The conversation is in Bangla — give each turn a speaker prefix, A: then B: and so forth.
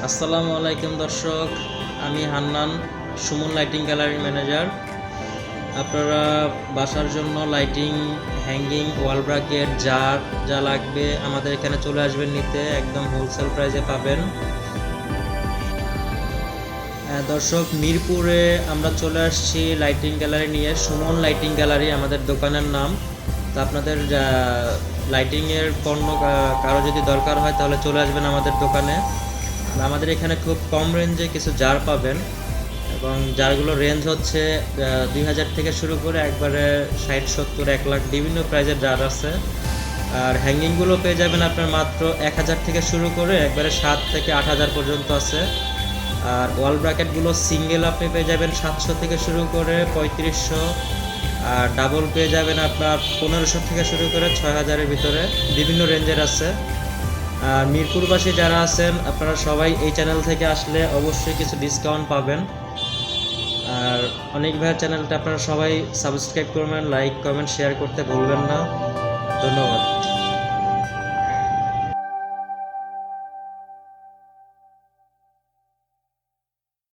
A: আসসালামু আলাইকুম দর্শক, আমি হান্নান, সুমন লাইটিং গ্যালারির ম্যানেজার। আপনারা বাসার জন্য লাইটিং, হ্যাঙ্গিং, ওয়াল ব্রাকেট যা লাগবে আমাদের এখানে চলে আসবেন নিতে, একদম হোলসেল প্রাইসে পাবেন। দর্শক, মিরপুরে আমরা চলে আসছি লাইটিং গ্যালারি নিয়ে। সুমন লাইটিং গ্যালারি আমাদের দোকানের নাম। তো আপনাদের লাইটিংয়ের পণ্য কারো যদি দরকার হয় তাহলে চলে আসবেন আমাদের দোকানে। আমাদের এখানে খুব কম রেঞ্জে কিছু জার পাবেন, এবং জারগুলো রেঞ্জ হচ্ছে 2000 থেকে শুরু করে একবারে 60, 70, 1 লাখ বিভিন্ন প্রাইজের জার আছে। আর হ্যাঙ্গিংগুলো পেয়ে যাবেন আপনার মাত্র 1000 থেকে শুরু করে একবারে 7 থেকে 8000 পর্যন্ত আছে। আর ওয়াল ব্র্যাকেটগুলো সিঙ্গেল আপনি পেয়ে যাবেন 700 থেকে শুরু করে 3500, আর ডাবল পেয়ে যাবেন আপনার 1500 থেকে শুরু করে 6000-এর ভিতরে বিভিন্ন রেঞ্জের আছে। আর মিরপুরবাসী যারা আছেন আপনারা সবাই এই চ্যানেল থেকে আসলে অবশ্যই কিছু ডিসকাউন্ট পাবেন। আর অনেক ভাইয়ের চ্যানেলটা আপনারা সবাই সাবস্ক্রাইব করবেন, লাইক, কমেন্ট, শেয়ার করতে ভুলবেন না। ধন্যবাদ।